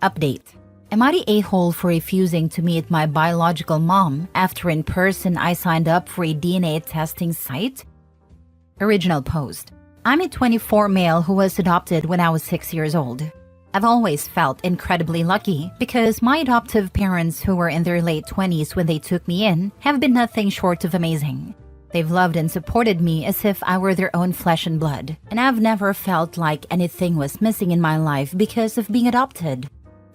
Update. Am I the a-hole for refusing to meet my biological mom after in person I signed up for a DNA testing site? Original post. I'm a 24 male who was adopted when I was 6 years old. I've always felt incredibly lucky because my adoptive parents, who were in their late 20s when they took me in, have been nothing short of amazing. They've loved and supported me as if I were their own flesh and blood, and I've never felt like anything was missing in my life because of being adopted.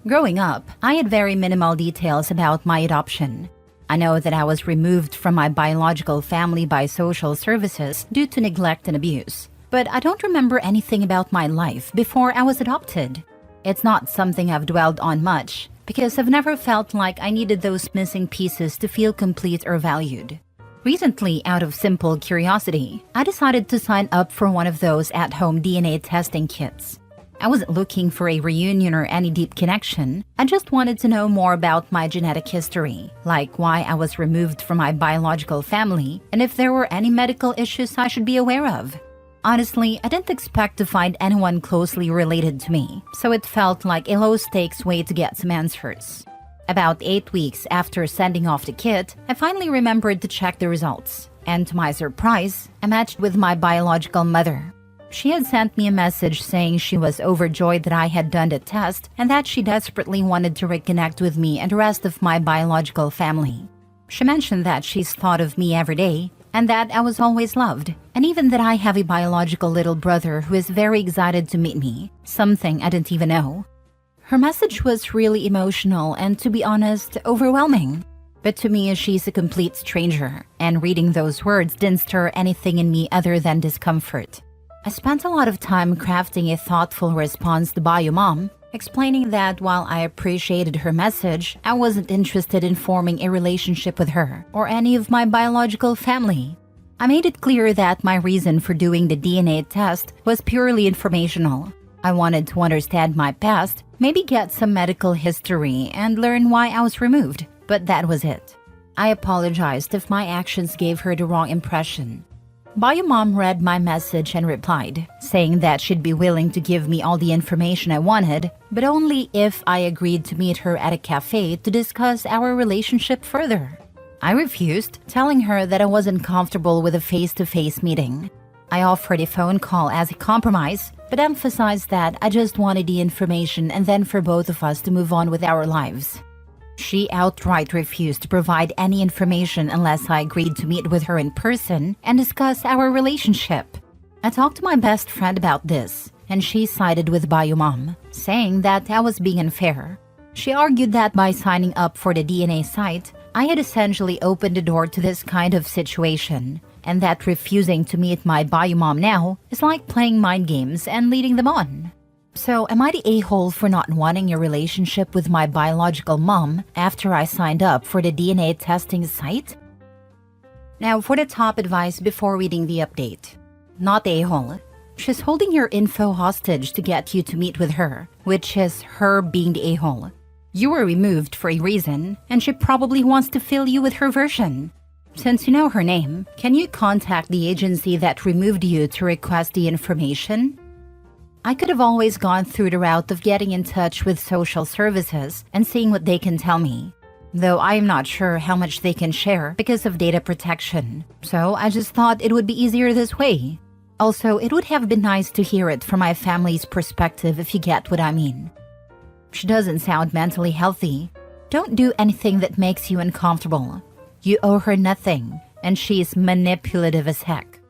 Growing up, I had very minimal details about my adoption. I know that I was removed from my biological family by social services due to neglect and abuse, but I don't remember anything about my life before I was adopted. It's not something I've dwelled on much because I've never felt like I needed those missing pieces to feel complete or valued. Recently, out of simple curiosity, I decided to sign up for one of those at-home DNA testing kits. I wasn't looking for a reunion or any deep connection. I just wanted to know more about my genetic history, like why I was removed from my biological family and if there were any medical issues I should be aware of. Honestly, I didn't expect to find anyone closely related to me, so it felt like a low-stakes way to get some answers. About 8 weeks after sending off the kit, I finally remembered to check the results, and to my surprise, I matched with my biological mother. She had sent me a message saying she was overjoyed that I had done the test and that she desperately wanted to reconnect with me and the rest of my biological family. She mentioned that she's thought of me every day and that I was always loved, and even that I have a biological little brother who is very excited to meet me, something I didn't even know. Her message was really emotional and, to be honest, overwhelming. But to me, she's a complete stranger, and reading those words didn't stir anything in me other than discomfort. I spent a lot of time crafting a thoughtful response to Bio Mom, explaining that while I appreciated her message, I wasn't interested in forming a relationship with her or any of my biological family. I made it clear that my reason for doing the DNA test was purely informational. I wanted to understand my past, maybe get some medical history, and learn why I was removed, but that was it. I apologized if my actions gave her the wrong impression. Bio Mom read my message and replied, saying that she'd be willing to give me all the information I wanted, but only if I agreed to meet her at a cafe to discuss our relationship further. I refused, telling her that I wasn't comfortable with a face-to-face meeting. I offered a phone call as a compromise, but emphasized that I just wanted the information and then for both of us to move on with our lives. She outright refused to provide any information unless I agreed to meet with her in person and discuss our relationship. I talked to my best friend about this, and she sided with Bio Mom, saying that I was being unfair. She argued that by signing up for the DNA site, I had essentially opened the door to this kind of situation, and that refusing to meet my Bio Mom now is like playing mind games and leading them on. So am I the a-hole for not wanting a relationship with my biological mom after I signed up for the DNA testing site? Now for the top advice before reading the update. Not the a-hole. She's holding your info hostage to get you to meet with her, which is her being the a-hole. You were removed for a reason, and she probably wants to fill you with her version. Since you know her name, can you contact the agency that removed you to request the information? I could have always gone through the route of getting in touch with social services and seeing what they can tell me, though I am not sure how much they can share because of data protection, so I just thought it would be easier this way. Also, it would have been nice to hear it from my family's perspective, if you get what I mean. She doesn't sound mentally healthy. Don't do anything that makes you uncomfortable. You owe her nothing, and she's manipulative as heck.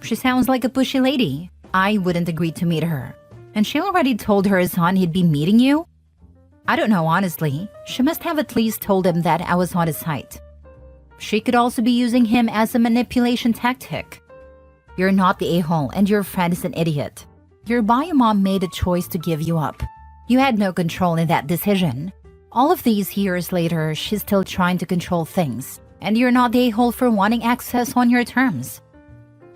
She sounds like a pushy lady. I wouldn't agree to meet her. And she already told her son he'd be meeting you? I don't know, honestly. She must have at least told him that I was on his site. She could also be using him as a manipulation tactic. You're not the a-hole, and your friend is an idiot. Your bio mom made a choice to give you up. You had no control in that decision. All of these years later, she's still trying to control things, and you're not the a-hole for wanting access on your terms.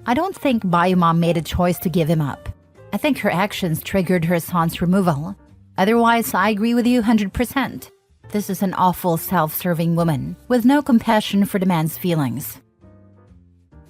I don't think Bio Mom made a choice to give him up. I think her actions triggered her son's removal. Otherwise, I agree with you 100%. This is an awful self-serving woman with no compassion for the man's feelings.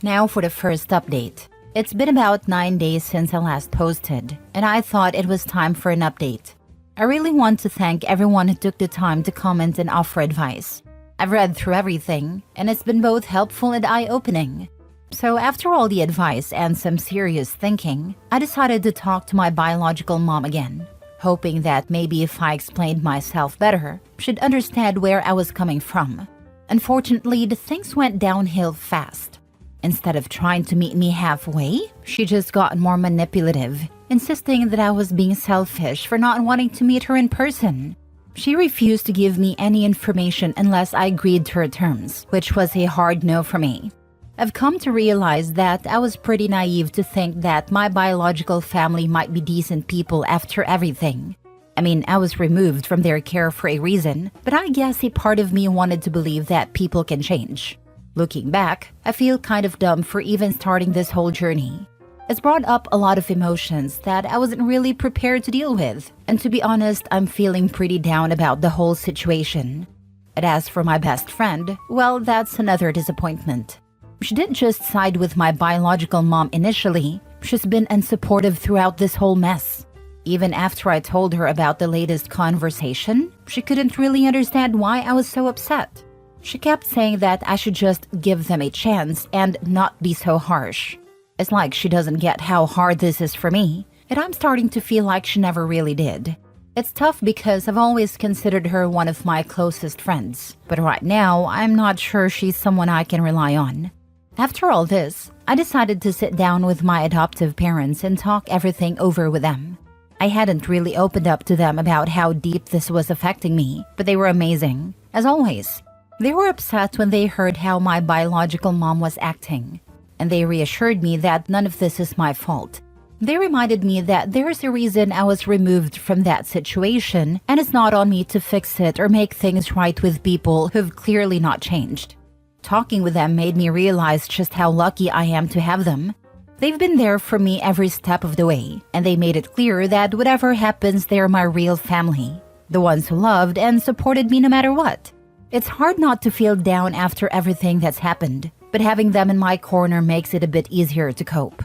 Now for the first update. It's been about 9 days since I last posted, and I thought it was time for an update. I really want to thank everyone who took the time to comment and offer advice. I've read through everything, and it's been both helpful and eye-opening. So after all the advice and some serious thinking, I decided to talk to my biological mom again, hoping that maybe if I explained myself better, she'd understand where I was coming from. Unfortunately, the things went downhill fast. Instead of trying to meet me halfway, she just got more manipulative, insisting that I was being selfish for not wanting to meet her in person. She refused to give me any information unless I agreed to her terms, which was a hard no for me. I've come to realize that I was pretty naive to think that my biological family might be decent people after everything. I mean, I was removed from their care for a reason, but I guess a part of me wanted to believe that people can change. Looking back, I feel kind of dumb for even starting this whole journey. It's brought up a lot of emotions that I wasn't really prepared to deal with, and to be honest, I'm feeling pretty down about the whole situation. And as for my best friend, well, that's another disappointment. She didn't just side with my biological mom initially, she's been unsupportive throughout this whole mess. Even after I told her about the latest conversation, she couldn't really understand why I was so upset. She kept saying that I should just give them a chance and not be so harsh. It's like she doesn't get how hard this is for me, and I'm starting to feel like she never really did. It's tough because I've always considered her one of my closest friends, but right now I'm not sure she's someone I can rely on. After all this, I decided to sit down with my adoptive parents and talk everything over with them. I hadn't really opened up to them about how deep this was affecting me, but they were amazing, as always. They were upset when they heard how my biological mom was acting, and they reassured me that none of this is my fault. They reminded me that there's a reason I was removed from that situation, and it's not on me to fix it or make things right with people who've clearly not changed. Talking with them made me realize just how lucky I am to have them. They've been there for me every step of the way, and they made it clear that whatever happens, they're my real family, the ones who loved and supported me no matter what. It's hard not to feel down after everything that's happened, but having them in my corner makes it a bit easier to cope.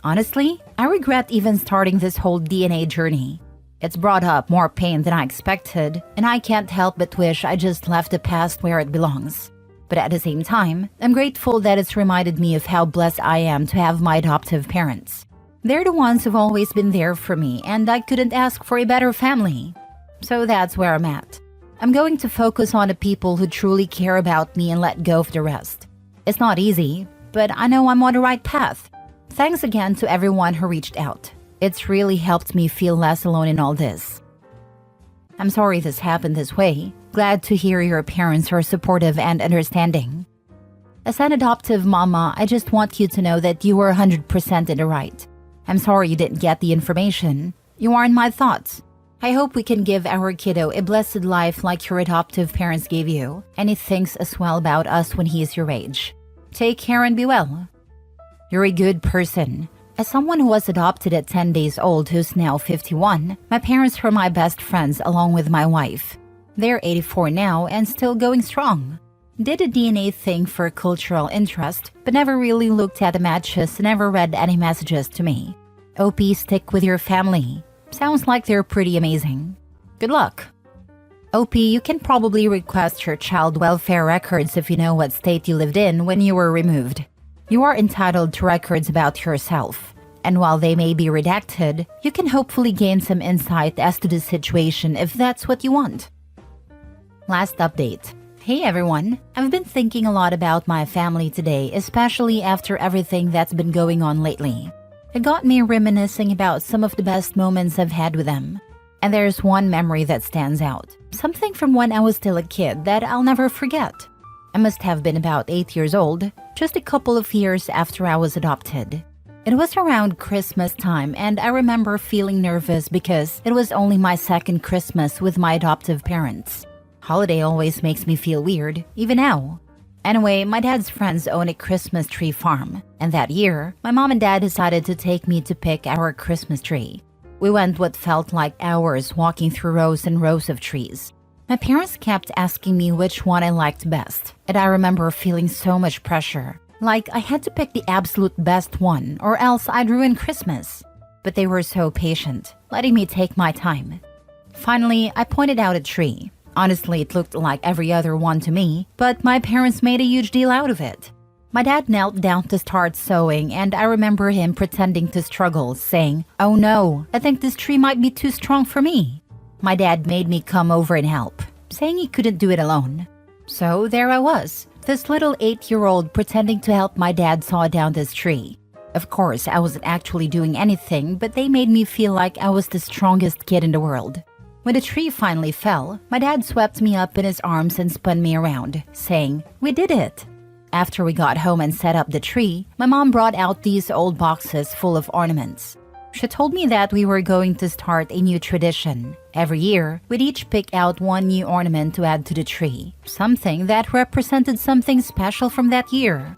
Honestly, I regret even starting this whole DNA journey. It's brought up more pain than I expected, and I can't help but wish I just left the past where it belongs. But at the same time, I'm grateful that it's reminded me of how blessed I am to have my adoptive parents. They're the ones who've always been there for me, and I couldn't ask for a better family. So that's where I'm at. I'm going to focus on the people who truly care about me and let go of the rest. It's not easy, but I know I'm on the right path. Thanks again to everyone who reached out. It's really helped me feel less alone in all this. I'm sorry this happened this way. Glad to hear your parents are supportive and understanding. As an adoptive mama, I just want you to know that you were 100% in the right. I'm sorry you didn't get the information. You are in my thoughts. I hope we can give our kiddo a blessed life like your adoptive parents gave you, and he thinks as well about us when he is your age. Take care and be well. You're a good person. As someone who was adopted at 10 days old who's now 51, my parents were my best friends along with my wife. They're 84 now and still going strong. Did a DNA thing for cultural interest, but never really looked at the matches and never read any messages to me. OP, stick with your family. Sounds like they're pretty amazing. Good luck. OP, you can probably request your child welfare records if you know what state you lived in when you were removed. You are entitled to records about yourself, and while they may be redacted, you can hopefully gain some insight as to the situation if that's what you want. Last update. Hey everyone, I've been thinking a lot about my family today, especially after everything that's been going on lately. It got me reminiscing about some of the best moments I've had with them. And there's one memory that stands out. Something from when I was still a kid that I'll never forget. I must have been about 8 years old, just a couple of years after I was adopted. It was around Christmas time, and I remember feeling nervous because it was only my second Christmas with my adoptive parents. Holiday always makes me feel weird, even now. Anyway, my dad's friends own a Christmas tree farm, and that year, my mom and dad decided to take me to pick our Christmas tree. We went what felt like hours walking through rows and rows of trees. My parents kept asking me which one I liked best, and I remember feeling so much pressure. Like I had to pick the absolute best one, or else I'd ruin Christmas. But they were so patient, letting me take my time. Finally, I pointed out a tree. Honestly, it looked like every other one to me, but my parents made a huge deal out of it. My dad knelt down to start sewing, and I remember him pretending to struggle, saying, "Oh no, I think this tree might be too strong for me." My dad made me come over and help, saying he couldn't do it alone. So there I was, this little 8-year-old pretending to help my dad saw down this tree. Of course, I wasn't actually doing anything, but they made me feel like I was the strongest kid in the world. When the tree finally fell, my dad swept me up in his arms and spun me around, saying, "We did it." After we got home and set up the tree, my mom brought out these old boxes full of ornaments. She told me that we were going to start a new tradition. Every year, we'd each pick out one new ornament to add to the tree, something that represented something special from that year.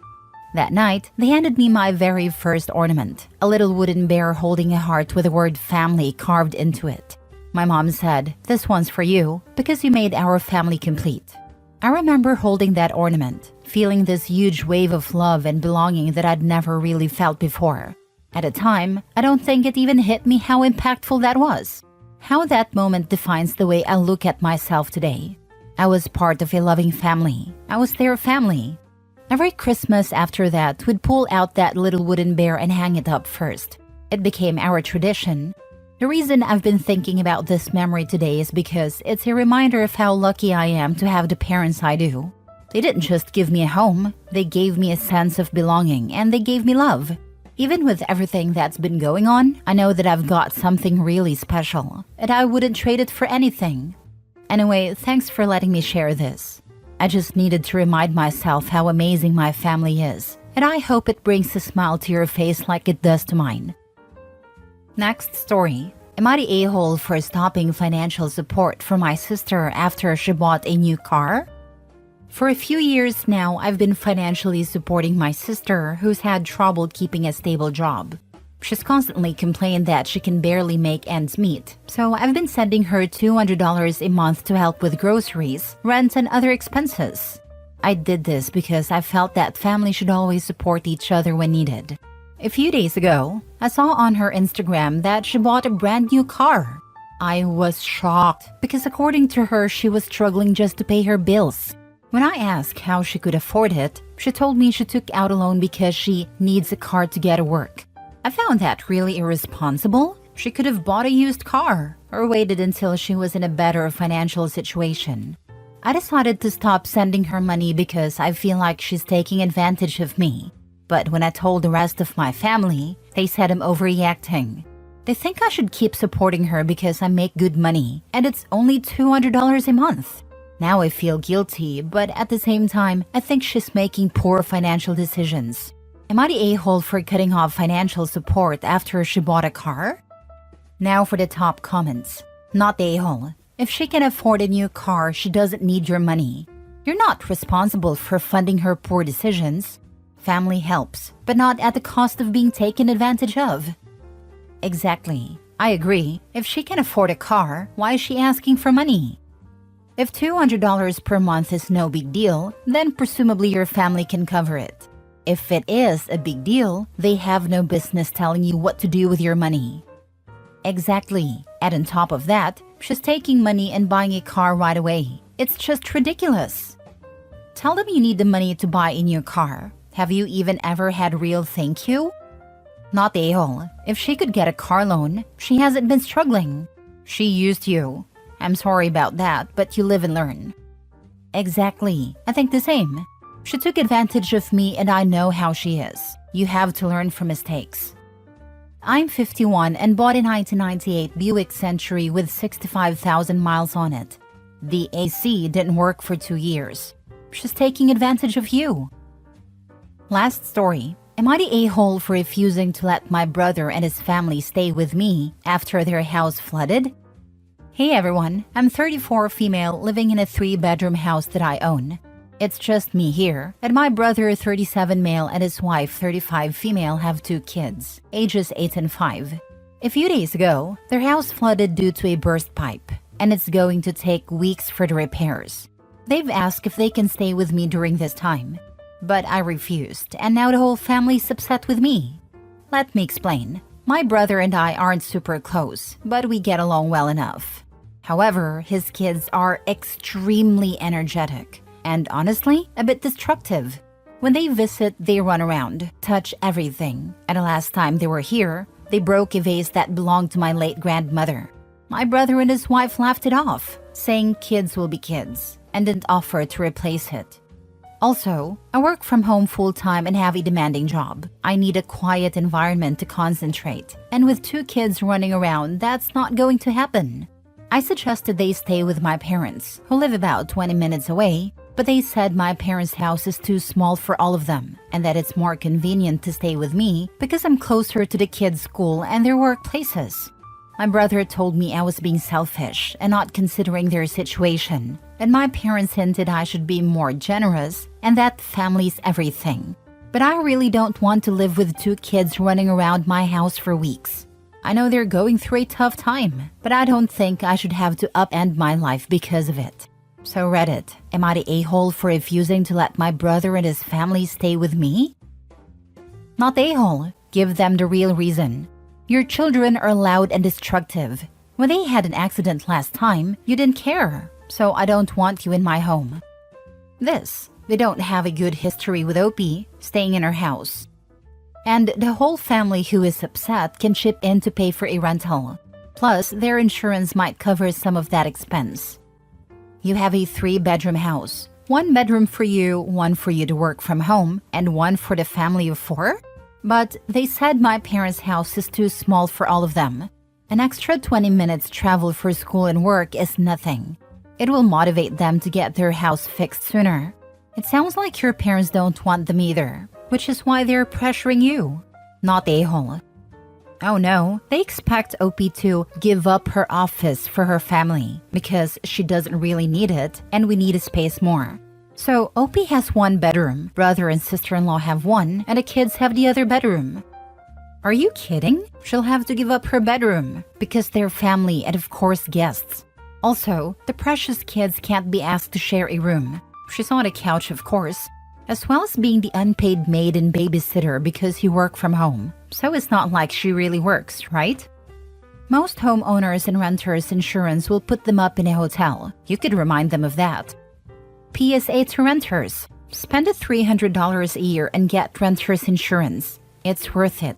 That night, they handed me my very first ornament, a little wooden bear holding a heart with the word family carved into it. My mom said, "This one's for you, because you made our family complete." I remember holding that ornament, feeling this huge wave of love and belonging that I'd never really felt before. At the time, I don't think it even hit me how impactful that was. How that moment defines the way I look at myself today. I was part of a loving family. I was their family. Every Christmas after that, we'd pull out that little wooden bear and hang it up first. It became our tradition. The reason I've been thinking about this memory today is because it's a reminder of how lucky I am to have the parents I do. They didn't just give me a home, they gave me a sense of belonging, and they gave me love. Even with everything that's been going on, I know that I've got something really special, and I wouldn't trade it for anything. Anyway, thanks for letting me share this. I just needed to remind myself how amazing my family is, and I hope it brings a smile to your face like it does to mine. Next story. Am I the a-hole for stopping financial support for my sister after she bought a new car? For a few years now, I've been financially supporting my sister who's had trouble keeping a stable job. She's constantly complained that she can barely make ends meet, so I've been sending her $200 a month to help with groceries, rent, and other expenses. I did this because I felt that family should always support each other when needed. A few days ago, I saw on her Instagram that she bought a brand new car. I was shocked because according to her, she was struggling just to pay her bills. When I asked how she could afford it, she told me she took out a loan because she needs a car to get to work. I found that really irresponsible. She could have bought a used car or waited until she was in a better financial situation. I decided to stop sending her money because I feel like she's taking advantage of me. But when I told the rest of my family, they said I'm overreacting. They think I should keep supporting her because I make good money, and it's only $200 a month. Now I feel guilty, but at the same time, I think she's making poor financial decisions. Am I the a-hole for cutting off financial support after she bought a car? Now for the top comments. Not the a-hole. If she can afford a new car, she doesn't need your money. You're not responsible for funding her poor decisions. Family helps, but not at the cost of being taken advantage of. Exactly. I agree. If she can afford a car, why is she asking for money? If $200 per month is no big deal, then presumably your family can cover it. If it is a big deal, they have no business telling you what to do with your money. Exactly. And on top of that, she's taking money and buying a car right away. It's just ridiculous. Tell them you need the money to buy a new car. Have you even ever had real thank you? Not the a-hole. If she could get a car loan, she hasn't been struggling. She used you. I'm sorry about that, but you live and learn. Exactly. I think the same. She took advantage of me and I know how she is. You have to learn from mistakes. I'm 51 and bought a 1998 Buick Century with 65,000 miles on it. The AC didn't work for 2 years. She's taking advantage of you. Last story. Am I the a-hole for refusing to let my brother and his family stay with me after their house flooded? Hey everyone, I'm 34 female living in a 3-bedroom house that I own. It's just me here, and my brother 37 male and his wife 35 female have 2 kids, ages 8 and 5. A few days ago, their house flooded due to a burst pipe, and it's going to take weeks for the repairs. They've asked if they can stay with me during this time. But I refused, and now the whole family's upset with me. Let me explain. My brother and I aren't super close, but we get along well enough. However, his kids are extremely energetic and honestly a bit destructive. When they visit, they run around, touch everything. And the last time they were here, they broke a vase that belonged to my late grandmother. My brother and his wife laughed it off, saying kids will be kids, and didn't offer to replace it. Also, I work from home full-time and have a demanding job. I need a quiet environment to concentrate, and with 2 kids running around, that's not going to happen. I suggested they stay with my parents, who live about 20 minutes away, but they said my parents' house is too small for all of them, and that it's more convenient to stay with me because I'm closer to the kids' school and their workplaces. My brother told me I was being selfish and not considering their situation, and my parents hinted I should be more generous and that family's everything. But I really don't want to live with 2 kids running around my house for weeks. I know they're going through a tough time, but I don't think I should have to upend my life because of it. So Reddit, am I the a-hole for refusing to let my brother and his family stay with me? Not the a-hole. Give them the real reason. Your children are loud and destructive. When they had an accident last time, you didn't care, so I don't want you in my home. They don't have a good history with Opie staying in her house. And the whole family who is upset can chip in to pay for a rental. Plus, their insurance might cover some of that expense. You have a 3-bedroom house. 1 bedroom for you, 1 for you to work from home, and 1 for the family of 4? But they said my parents' house is too small for all of them. An extra 20 minutes travel for school and work is nothing. It will motivate them to get their house fixed sooner. It sounds like your parents don't want them either, which is why they're pressuring you. Not the a-hole. Oh no, they expect Opie to give up her office for her family because she doesn't really need it and we need a space more. So Opie has 1 bedroom, brother and sister-in-law have 1, and the kids have the other bedroom. Are you kidding? She'll have to give up her bedroom because they're family and of course guests. Also, the precious kids can't be asked to share a room. She's on a couch of course, as well as being the unpaid maid and babysitter because you work from home. So it's not like she really works, right? Most homeowners and renters insurance will put them up in a hotel. You could remind them of that. PSA to renters. Spend $300 a year and get renter's insurance. It's worth it.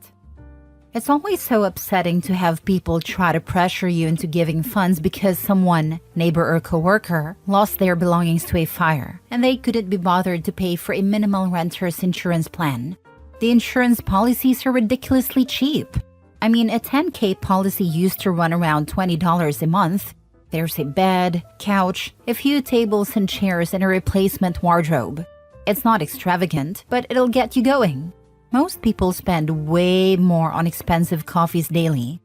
It's always so upsetting to have people try to pressure you into giving funds because someone, neighbor or coworker, lost their belongings to a fire and they couldn't be bothered to pay for a minimal renter's insurance plan. The insurance policies are ridiculously cheap. I mean, a $10K policy used to run around $20 a month. There's a bed, couch, a few tables and chairs, and a replacement wardrobe. It's not extravagant, but it'll get you going. Most people spend way more on expensive coffees daily.